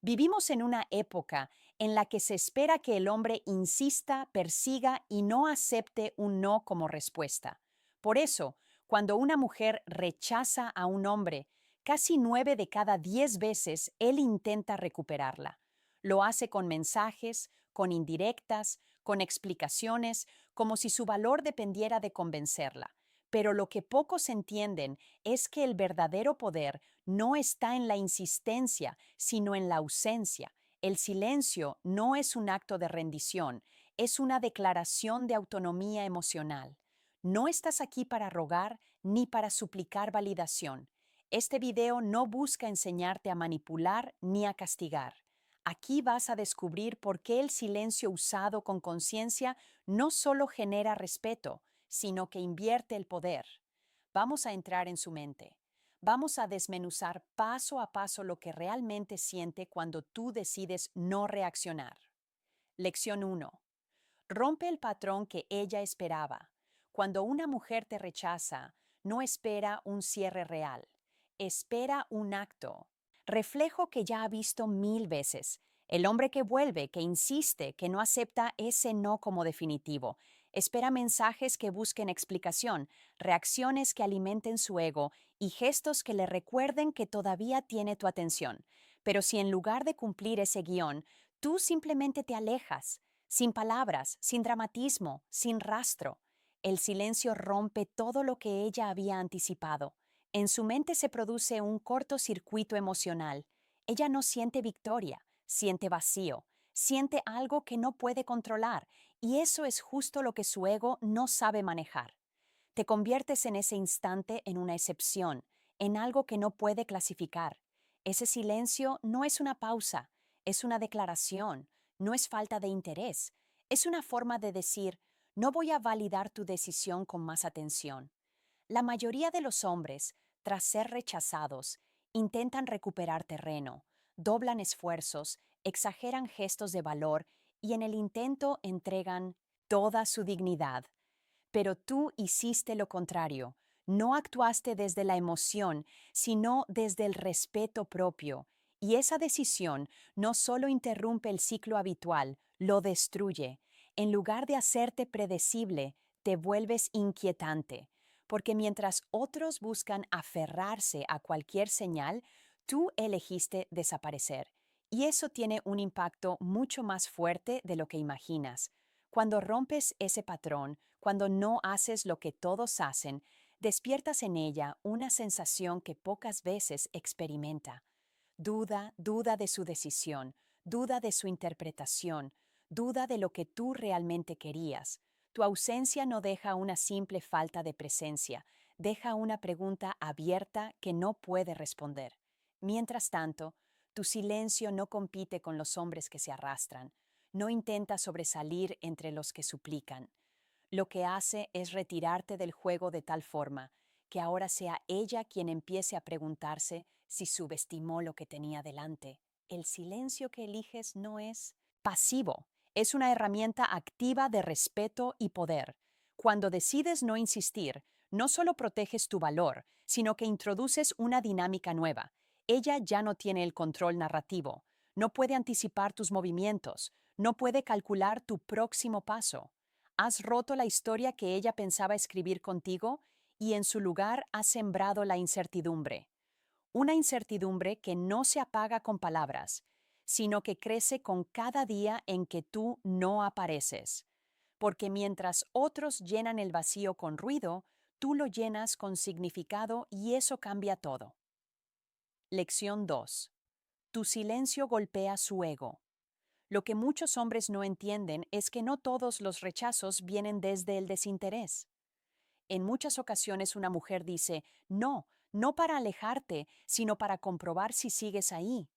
Vivimos en una época en la que se espera que el hombre insista, persiga y no acepte un no como respuesta. Por eso, cuando una mujer rechaza a un hombre, casi 9 de cada 10 veces él intenta recuperarla. Lo hace con mensajes, con indirectas, con explicaciones, como si su valor dependiera de convencerla. Pero lo que pocos entienden es que el verdadero poder no está en la insistencia, sino en la ausencia. El silencio no es un acto de rendición, es una declaración de autonomía emocional. No estás aquí para rogar ni para suplicar validación. Este video no busca enseñarte a manipular ni a castigar. Aquí vas a descubrir por qué el silencio usado con conciencia no solo genera respeto, sino que invierte el poder. Vamos a entrar en su mente. Vamos a desmenuzar paso a paso lo que realmente siente cuando tú decides no reaccionar. Lección 1. Rompe el patrón que ella esperaba. Cuando una mujer te rechaza, no espera un cierre real, espera un acto. Reflejo que ya ha visto 1000 veces. El hombre que vuelve, que insiste, que no acepta ese no como definitivo. Espera mensajes que busquen explicación, reacciones que alimenten su ego y gestos que le recuerden que todavía tiene tu atención. Pero si en lugar de cumplir ese guión, tú simplemente te alejas, sin palabras, sin dramatismo, sin rastro, el silencio rompe todo lo que ella había anticipado. En su mente se produce un cortocircuito emocional. Ella no siente victoria, siente vacío, siente algo que no puede controlar, y eso es justo lo que su ego no sabe manejar. Te conviertes en ese instante en una excepción, en algo que no puede clasificar. Ese silencio no es una pausa, es una declaración, no es falta de interés, es una forma de decir, no voy a validar tu decisión con más atención. La mayoría de los hombres, tras ser rechazados, intentan recuperar terreno, doblan esfuerzos, exageran gestos de valor y en el intento entregan toda su dignidad. Pero tú hiciste lo contrario. No actuaste desde la emoción, sino desde el respeto propio. Y esa decisión no solo interrumpe el ciclo habitual, lo destruye. En lugar de hacerte predecible, te vuelves inquietante. Porque mientras otros buscan aferrarse a cualquier señal, tú elegiste desaparecer. Y eso tiene un impacto mucho más fuerte de lo que imaginas. Cuando rompes ese patrón, cuando no haces lo que todos hacen, despiertas en ella una sensación que pocas veces experimenta. Duda de su decisión, duda de su interpretación, duda de lo que tú realmente querías. Tu ausencia no deja una simple falta de presencia, deja una pregunta abierta que no puede responder. Mientras tanto, tu silencio no compite con los hombres que se arrastran, no intenta sobresalir entre los que suplican. Lo que hace es retirarte del juego de tal forma que ahora sea ella quien empiece a preguntarse si subestimó lo que tenía delante. El silencio que eliges no es pasivo, es una herramienta activa de respeto y poder. Cuando decides no insistir, no solo proteges tu valor, sino que introduces una dinámica nueva. Ella ya no tiene el control narrativo, no puede anticipar tus movimientos, no puede calcular tu próximo paso. Has roto la historia que ella pensaba escribir contigo y en su lugar has sembrado la incertidumbre. Una incertidumbre que no se apaga con palabras, sino que crece con cada día en que tú no apareces. Porque mientras otros llenan el vacío con ruido, tú lo llenas con significado y eso cambia todo. Lección 2. Tu silencio golpea su ego. Lo que muchos hombres no entienden es que no todos los rechazos vienen desde el desinterés. En muchas ocasiones una mujer dice, no, no para alejarte, sino para comprobar si sigues ahí.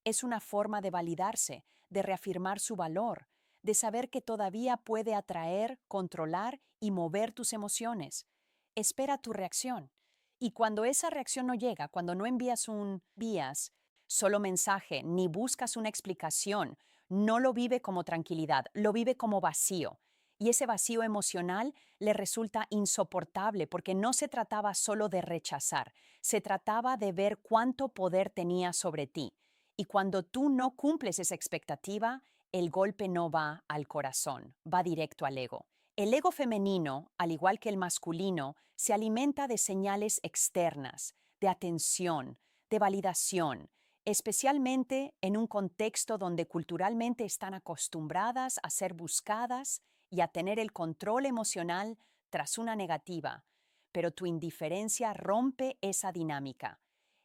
Es una forma de validarse, de reafirmar su valor, de saber que todavía puede atraer, controlar y mover tus emociones. Espera tu reacción. Y cuando esa reacción no llega, cuando no envías un vías, solo mensaje, ni buscas una explicación, no lo vive como tranquilidad, lo vive como vacío. Y ese vacío emocional le resulta insoportable porque no se trataba solo de rechazar, se trataba de ver cuánto poder tenía sobre ti. Y cuando tú no cumples esa expectativa, el golpe no va al corazón, va directo al ego. El ego femenino, al igual que el masculino, se alimenta de señales externas, de atención, de validación, especialmente en un contexto donde culturalmente están acostumbradas a ser buscadas y a tener el control emocional tras una negativa. Pero tu indiferencia rompe esa dinámica.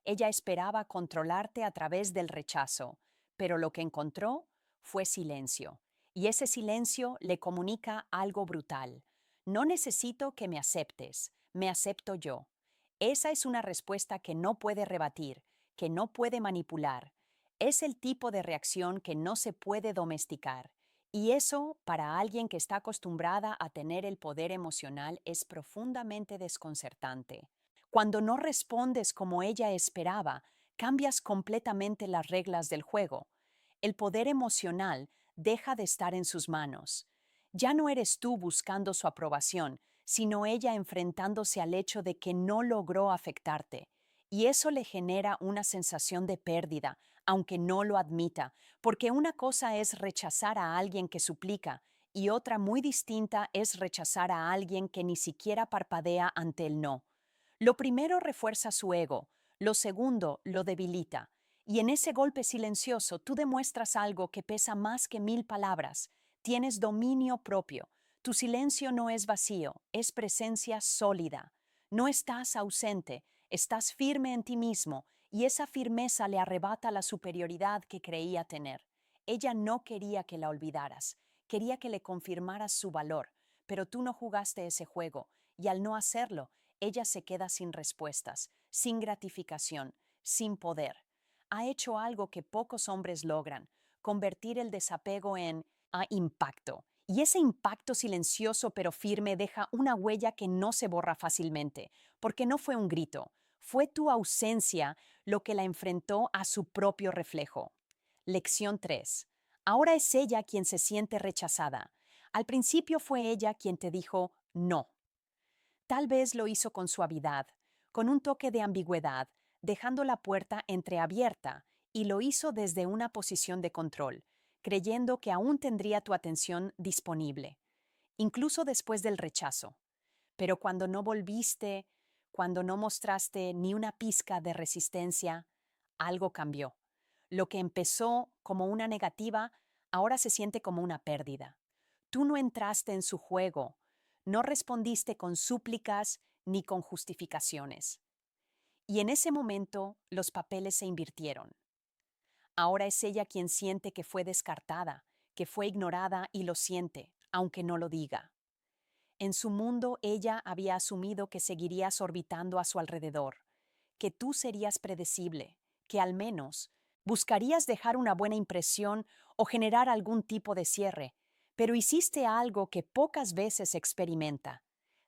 Ella esperaba controlarte a través del rechazo, pero lo que encontró fue silencio. Y ese silencio le comunica algo brutal. No necesito que me aceptes, me acepto yo. Esa es una respuesta que no puede rebatir, que no puede manipular. Es el tipo de reacción que no se puede domesticar. Y eso, para alguien que está acostumbrada a tener el poder emocional, es profundamente desconcertante. Cuando no respondes como ella esperaba, cambias completamente las reglas del juego. El poder emocional deja de estar en sus manos. Ya no eres tú buscando su aprobación, sino ella enfrentándose al hecho de que no logró afectarte. Y eso le genera una sensación de pérdida, aunque no lo admita, porque una cosa es rechazar a alguien que suplica y otra muy distinta es rechazar a alguien que ni siquiera parpadea ante el no. Lo primero refuerza su ego, lo segundo lo debilita. Y en ese golpe silencioso tú demuestras algo que pesa más que 1000 palabras. Tienes dominio propio. Tu silencio no es vacío, es presencia sólida. No estás ausente, estás firme en ti mismo y esa firmeza le arrebata la superioridad que creía tener. Ella no quería que la olvidaras, quería que le confirmaras su valor, pero tú no jugaste ese juego y al no hacerlo, ella se queda sin respuestas, sin gratificación, sin poder. Ha hecho algo que pocos hombres logran, convertir el desapego en impacto. Y ese impacto silencioso pero firme deja una huella que no se borra fácilmente, porque no fue un grito, fue tu ausencia lo que la enfrentó a su propio reflejo. Lección 3. Ahora es ella quien se siente rechazada. Al principio fue ella quien te dijo no. Tal vez lo hizo con suavidad, con un toque de ambigüedad, dejando la puerta entreabierta, y lo hizo desde una posición de control, creyendo que aún tendría tu atención disponible, incluso después del rechazo. Pero cuando no volviste, cuando no mostraste ni una pizca de resistencia, algo cambió. Lo que empezó como una negativa, ahora se siente como una pérdida. Tú no entraste en su juego, no respondiste con súplicas ni con justificaciones. Y en ese momento los papeles se invirtieron. Ahora es ella quien siente que fue descartada, que fue ignorada y lo siente, aunque no lo diga. En su mundo ella había asumido que seguirías orbitando a su alrededor, que tú serías predecible, que al menos buscarías dejar una buena impresión o generar algún tipo de cierre, pero hiciste algo que pocas veces se experimenta.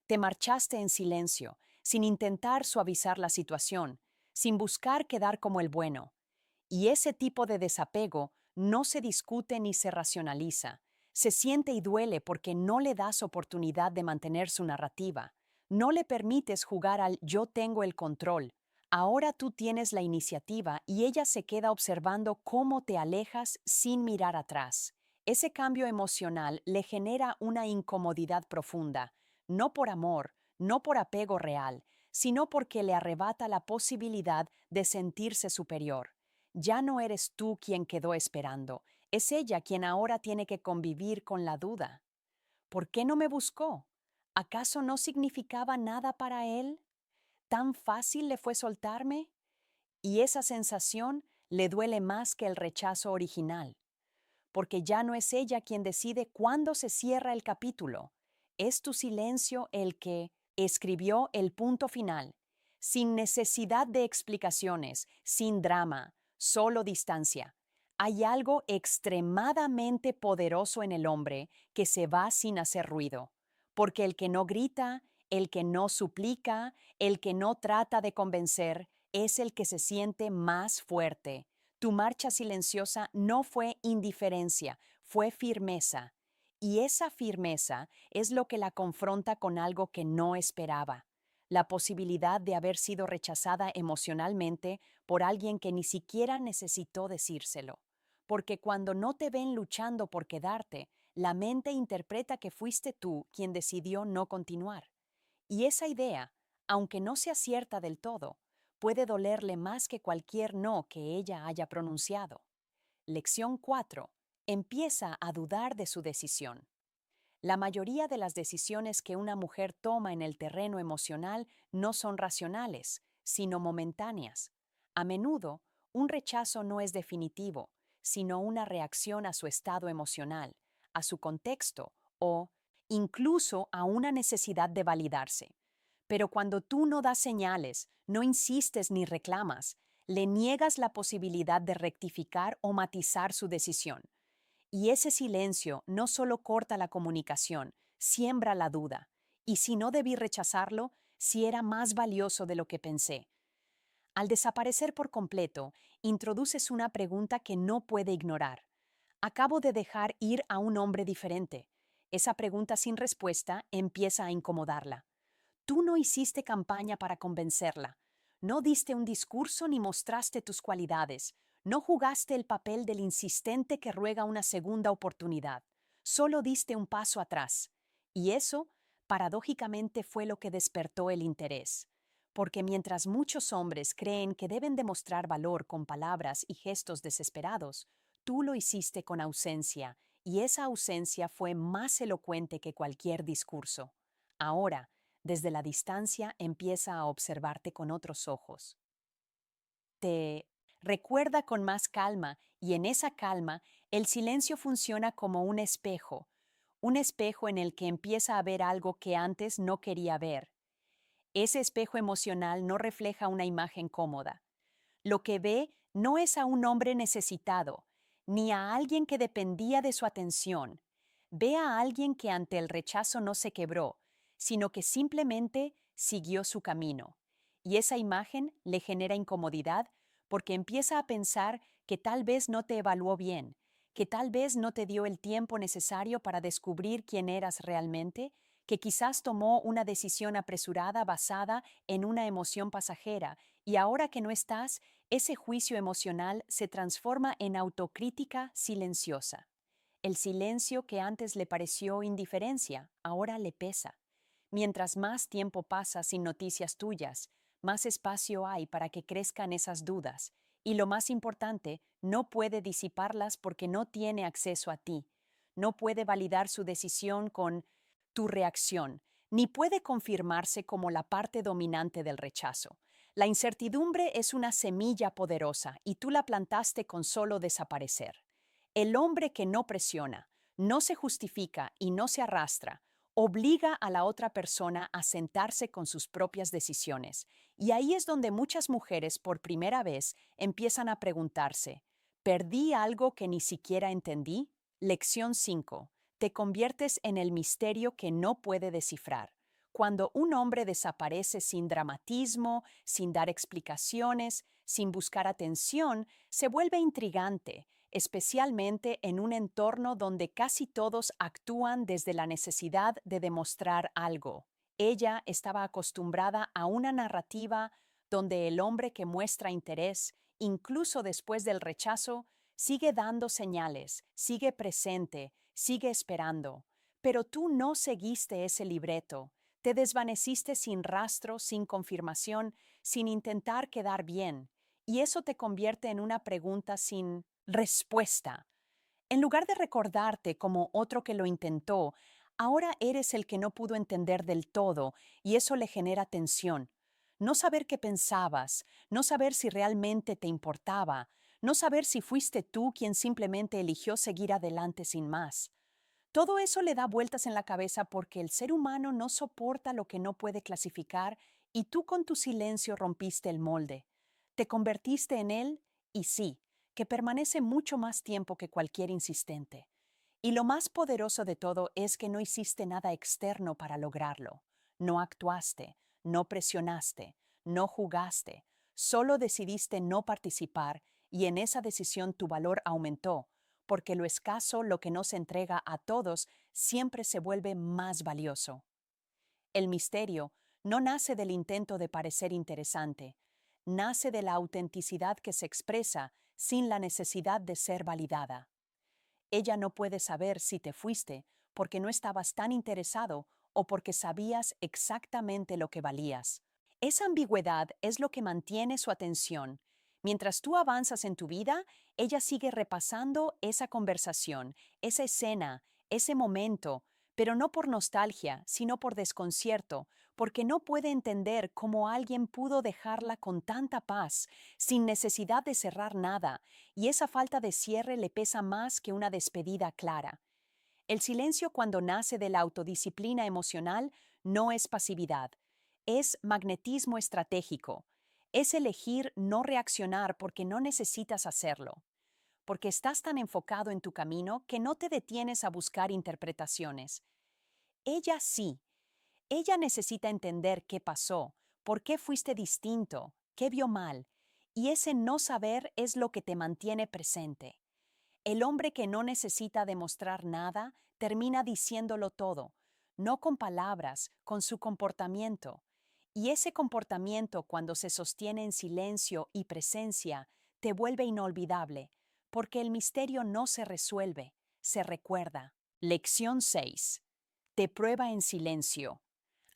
Te marchaste en silencio, sin intentar suavizar la situación, sin buscar quedar como el bueno. Y ese tipo de desapego no se discute ni se racionaliza. Se siente y duele porque no le das oportunidad de mantener su narrativa. No le permites jugar al yo tengo el control. Ahora tú tienes la iniciativa y ella se queda observando cómo te alejas sin mirar atrás. Ese cambio emocional le genera una incomodidad profunda, no por amor, no por apego real, sino porque le arrebata la posibilidad de sentirse superior. Ya no eres tú quien quedó esperando, es ella quien ahora tiene que convivir con la duda. ¿Por qué no me buscó? ¿Acaso no significaba nada para él? ¿Tan fácil le fue soltarme? Y esa sensación le duele más que el rechazo original, porque ya no es ella quien decide cuándo se cierra el capítulo. Es tu silencio el que escribió el punto final, sin necesidad de explicaciones, sin drama, solo distancia. Hay algo extremadamente poderoso en el hombre que se va sin hacer ruido, porque el que no grita, el que no suplica, el que no trata de convencer, es el que se siente más fuerte. Tu marcha silenciosa no fue indiferencia, fue firmeza. Y esa firmeza es lo que la confronta con algo que no esperaba. la posibilidad de haber sido rechazada emocionalmente por alguien que ni siquiera necesitó decírselo. Porque cuando no te ven luchando por quedarte, la mente interpreta que fuiste tú quien decidió no continuar. Y esa idea, aunque no sea cierta del todo, puede dolerle más que cualquier no que ella haya pronunciado. Lección 4. Empieza a dudar de su decisión. La mayoría de las decisiones que una mujer toma en el terreno emocional no son racionales, sino momentáneas. A menudo, un rechazo no es definitivo, sino una reacción a su estado emocional, a su contexto o incluso a una necesidad de validarse. Pero cuando tú no das señales, no insistes ni reclamas, le niegas la posibilidad de rectificar o matizar su decisión. Y ese silencio no solo corta la comunicación, siembra la duda. Y si no debí rechazarlo, si era más valioso de lo que pensé. Al desaparecer por completo, introduces una pregunta que no puede ignorar. Acabo de dejar ir a un hombre diferente. Esa pregunta sin respuesta empieza a incomodarla. Tú no hiciste campaña para convencerla. No diste un discurso ni mostraste tus cualidades. No jugaste el papel del insistente que ruega una segunda oportunidad. Solo diste un paso atrás. Y eso, paradójicamente, fue lo que despertó el interés. Porque mientras muchos hombres creen que deben demostrar valor con palabras y gestos desesperados, tú lo hiciste con ausencia, y esa ausencia fue más elocuente que cualquier discurso. Ahora, desde la distancia empieza a observarte con otros ojos. Te recuerda con más calma y en esa calma el silencio funciona como un espejo en el que empieza a ver algo que antes no quería ver. Ese espejo emocional no refleja una imagen cómoda. Lo que ve no es a un hombre necesitado, ni a alguien que dependía de su atención. Ve a alguien que ante el rechazo no se quebró, sino que simplemente siguió su camino. Y esa imagen le genera incomodidad porque empieza a pensar que tal vez no te evaluó bien, que tal vez no te dio el tiempo necesario para descubrir quién eras realmente, que quizás tomó una decisión apresurada basada en una emoción pasajera y ahora que no estás, ese juicio emocional se transforma en autocrítica silenciosa. El silencio que antes le pareció indiferencia, ahora le pesa. Mientras más tiempo pasa sin noticias tuyas, más espacio hay para que crezcan esas dudas. Y lo más importante, no puede disiparlas porque no tiene acceso a ti. No puede validar su decisión con tu reacción, ni puede confirmarse como la parte dominante del rechazo. La incertidumbre es una semilla poderosa y tú la plantaste con solo desaparecer. El hombre que no presiona, no se justifica y no se arrastra, obliga a la otra persona a sentarse con sus propias decisiones. Y ahí es donde muchas mujeres por primera vez empiezan a preguntarse, ¿perdí algo que ni siquiera entendí? Lección 5. Te conviertes en el misterio que no puede descifrar. Cuando un hombre desaparece sin dramatismo, sin dar explicaciones, sin buscar atención, se vuelve intrigante, especialmente en un entorno donde casi todos actúan desde la necesidad de demostrar algo. Ella estaba acostumbrada a una narrativa donde el hombre que muestra interés, incluso después del rechazo, sigue dando señales, sigue presente, sigue esperando. Pero tú no seguiste ese libreto. Te desvaneciste sin rastro, sin confirmación, sin intentar quedar bien. Y eso te convierte en una pregunta sin respuesta. En lugar de recordarte como otro que lo intentó, ahora eres el que no pudo entender del todo y eso le genera tensión. No saber qué pensabas, no saber si realmente te importaba, no saber si fuiste tú quien simplemente eligió seguir adelante sin más. Todo eso le da vueltas en la cabeza porque el ser humano no soporta lo que no puede clasificar y tú con tu silencio rompiste el molde. Te convertiste en él y sí, que permanece mucho más tiempo que cualquier insistente. Y lo más poderoso de todo es que no hiciste nada externo para lograrlo. No actuaste, no presionaste, no jugaste, solo decidiste no participar y en esa decisión tu valor aumentó porque lo escaso, lo que no se entrega a todos, siempre se vuelve más valioso. El misterio no nace del intento de parecer interesante, nace de la autenticidad que se expresa sin la necesidad de ser validada. Ella no puede saber si te fuiste porque no estabas tan interesado o porque sabías exactamente lo que valías. Esa ambigüedad es lo que mantiene su atención. Mientras tú avanzas en tu vida, ella sigue repasando esa conversación, esa escena, ese momento, pero no por nostalgia, sino por desconcierto, porque no puede entender cómo alguien pudo dejarla con tanta paz, sin necesidad de cerrar nada, y esa falta de cierre le pesa más que una despedida clara. El silencio cuando nace de la autodisciplina emocional no es pasividad, es magnetismo estratégico, es elegir no reaccionar porque no necesitas hacerlo, porque estás tan enfocado en tu camino que no te detienes a buscar interpretaciones. Ella sí, ella necesita entender qué pasó, por qué fuiste distinto, qué vio mal, y ese no saber es lo que te mantiene presente. El hombre que no necesita demostrar nada termina diciéndolo todo, no con palabras, con su comportamiento. Y ese comportamiento, cuando se sostiene en silencio y presencia, te vuelve inolvidable, porque el misterio no se resuelve, se recuerda. Lección 6. Te prueba en silencio.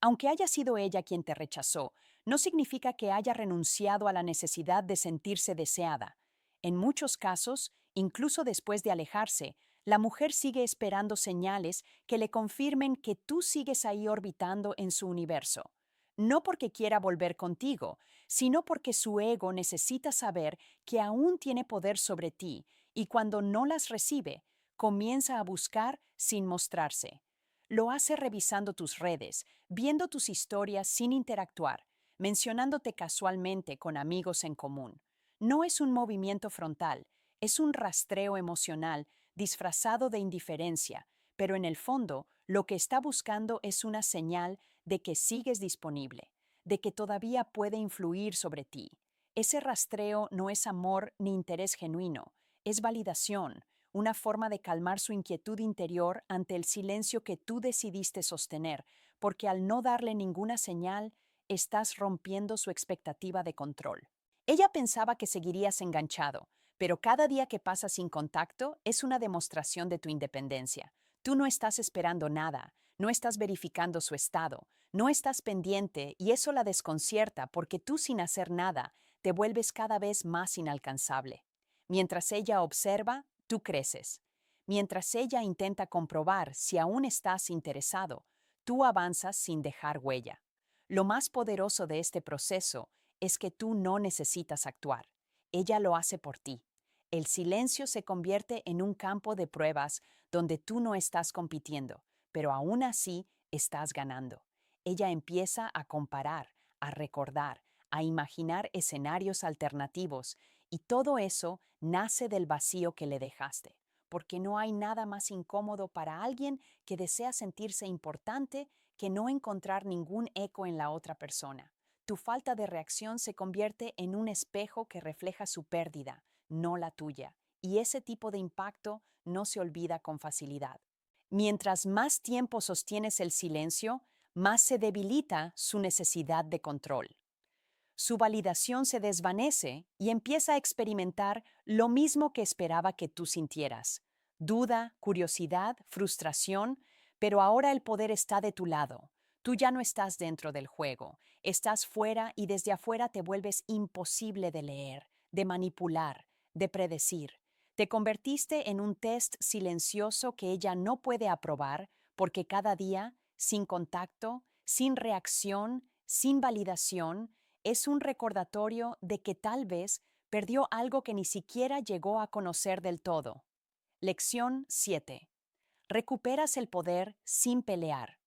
Aunque haya sido ella quien te rechazó, no significa que haya renunciado a la necesidad de sentirse deseada. En muchos casos, incluso después de alejarse, la mujer sigue esperando señales que le confirmen que tú sigues ahí orbitando en su universo. No porque quiera volver contigo, sino porque su ego necesita saber que aún tiene poder sobre ti y cuando no las recibe, comienza a buscar sin mostrarse. Lo hace revisando tus redes, viendo tus historias sin interactuar, mencionándote casualmente con amigos en común. No es un movimiento frontal, es un rastreo emocional disfrazado de indiferencia, pero en el fondo lo que está buscando es una señal de que sigues disponible, de que todavía puede influir sobre ti. Ese rastreo no es amor ni interés genuino, es validación, una forma de calmar su inquietud interior ante el silencio que tú decidiste sostener, porque al no darle ninguna señal, estás rompiendo su expectativa de control. Ella pensaba que seguirías enganchado, pero cada día que pasa sin contacto es una demostración de tu independencia. Tú no estás esperando nada, no estás verificando su estado, no estás pendiente y eso la desconcierta porque tú sin hacer nada te vuelves cada vez más inalcanzable. Mientras ella observa, tú creces. Mientras ella intenta comprobar si aún estás interesado, tú avanzas sin dejar huella. Lo más poderoso de este proceso es que tú no necesitas actuar. Ella lo hace por ti. El silencio se convierte en un campo de pruebas donde tú no estás compitiendo, pero aún así estás ganando. Ella empieza a comparar, a recordar, a imaginar escenarios alternativos y todo eso nace del vacío que le dejaste, porque no hay nada más incómodo para alguien que desea sentirse importante que no encontrar ningún eco en la otra persona. Tu falta de reacción se convierte en un espejo que refleja su pérdida, no la tuya, y ese tipo de impacto no se olvida con facilidad. Mientras más tiempo sostienes el silencio, más se debilita su necesidad de control. Su validación se desvanece y empieza a experimentar lo mismo que esperaba que tú sintieras. Duda, curiosidad, frustración, pero ahora el poder está de tu lado. Tú ya no estás dentro del juego, estás fuera y desde afuera te vuelves imposible de leer, de manipular, de predecir. Te convertiste en un test silencioso que ella no puede aprobar porque cada día, sin contacto, sin reacción, sin validación, es un recordatorio de que tal vez perdió algo que ni siquiera llegó a conocer del todo. Lección 7. Recuperas el poder sin pelear.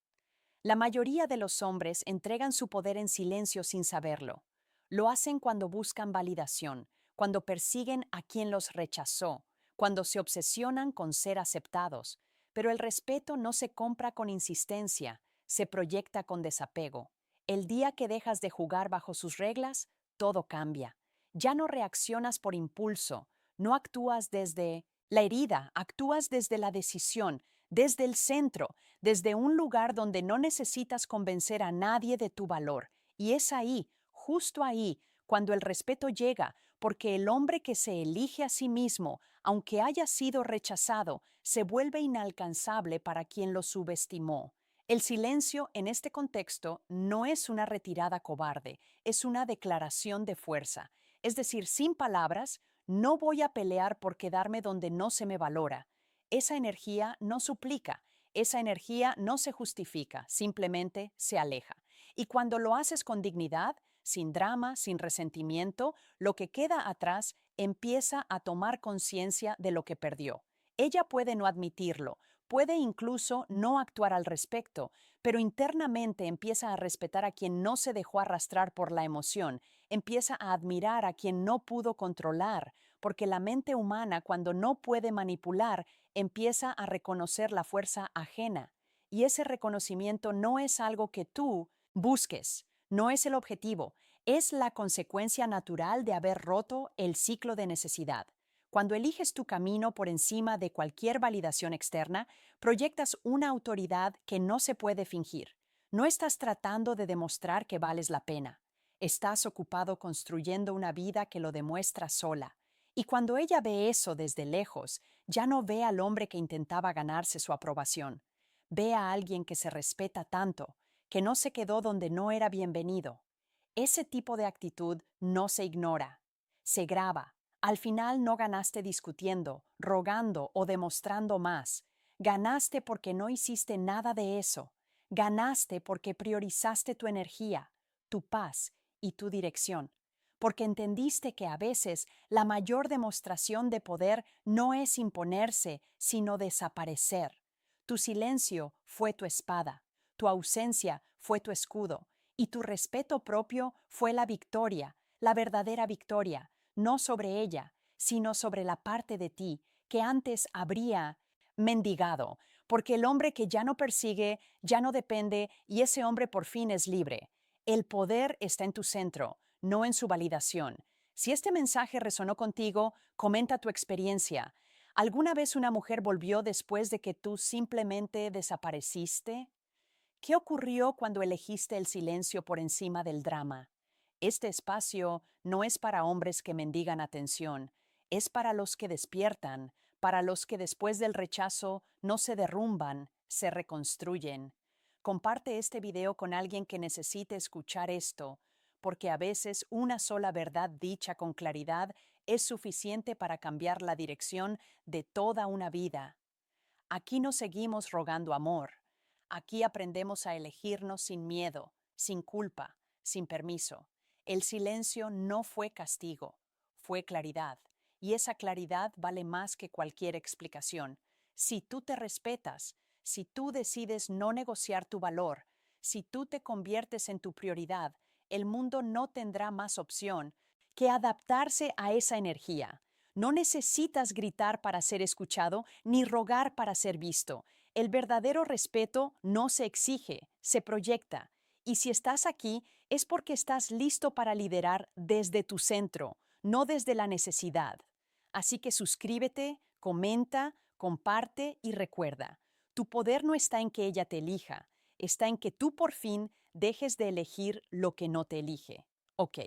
La mayoría de los hombres entregan su poder en silencio sin saberlo. Lo hacen cuando buscan validación, cuando persiguen a quien los rechazó, cuando se obsesionan con ser aceptados. Pero el respeto no se compra con insistencia, se proyecta con desapego. El día que dejas de jugar bajo sus reglas, todo cambia. Ya no reaccionas por impulso, no actúas desde la herida, actúas desde la decisión, desde el centro, desde un lugar donde no necesitas convencer a nadie de tu valor. Y es ahí, justo ahí, cuando el respeto llega, porque el hombre que se elige a sí mismo, aunque haya sido rechazado, se vuelve inalcanzable para quien lo subestimó. El silencio en este contexto no es una retirada cobarde, es una declaración de fuerza. Es decir, sin palabras, no voy a pelear por quedarme donde no se me valora. Esa energía no suplica, esa energía no se justifica, simplemente se aleja. Y cuando lo haces con dignidad, sin drama, sin resentimiento, lo que queda atrás empieza a tomar conciencia de lo que perdió. Ella puede no admitirlo, puede incluso no actuar al respecto, pero internamente empieza a respetar a quien no se dejó arrastrar por la emoción, empieza a admirar a quien no pudo controlar, porque la mente humana, cuando no puede manipular, empieza a reconocer la fuerza ajena. Y ese reconocimiento no es algo que tú busques, no es el objetivo, es la consecuencia natural de haber roto el ciclo de necesidad. Cuando eliges tu camino por encima de cualquier validación externa, proyectas una autoridad que no se puede fingir. No estás tratando de demostrar que vales la pena. Estás ocupado construyendo una vida que lo demuestra sola. Y cuando ella ve eso desde lejos, ya no ve al hombre que intentaba ganarse su aprobación. Ve a alguien que se respeta tanto, que no se quedó donde no era bienvenido. Ese tipo de actitud no se ignora, se graba. Al final no ganaste discutiendo, rogando o demostrando más. Ganaste porque no hiciste nada de eso. Ganaste porque priorizaste tu energía, tu paz y tu dirección. Porque entendiste que a veces la mayor demostración de poder no es imponerse, sino desaparecer. Tu silencio fue tu espada, tu ausencia fue tu escudo, y tu respeto propio fue la victoria, la verdadera victoria, no sobre ella, sino sobre la parte de ti que antes habría mendigado, porque el hombre que ya no persigue, ya no depende, y ese hombre por fin es libre. El poder está en tu centro, no en su validación. Si este mensaje resonó contigo, comenta tu experiencia. ¿Alguna vez una mujer volvió después de que tú simplemente desapareciste? ¿Qué ocurrió cuando elegiste el silencio por encima del drama? Este espacio no es para hombres que mendigan atención, es para los que despiertan, para los que después del rechazo no se derrumban, se reconstruyen. Comparte este video con alguien que necesite escuchar esto, porque a veces una sola verdad dicha con claridad es suficiente para cambiar la dirección de toda una vida. Aquí no seguimos rogando amor. Aquí aprendemos a elegirnos sin miedo, sin culpa, sin permiso. El silencio no fue castigo, fue claridad. Y esa claridad vale más que cualquier explicación. Si tú te respetas, si tú decides no negociar tu valor, si tú te conviertes en tu prioridad, el mundo no tendrá más opción que adaptarse a esa energía. No necesitas gritar para ser escuchado ni rogar para ser visto. El verdadero respeto no se exige, se proyecta. Y si estás aquí es porque estás listo para liderar desde tu centro, no desde la necesidad. Así que suscríbete, comenta, comparte y recuerda, tu poder no está en que ella te elija, está en que tú por fin dejes de elegir lo que no te elige. Ok.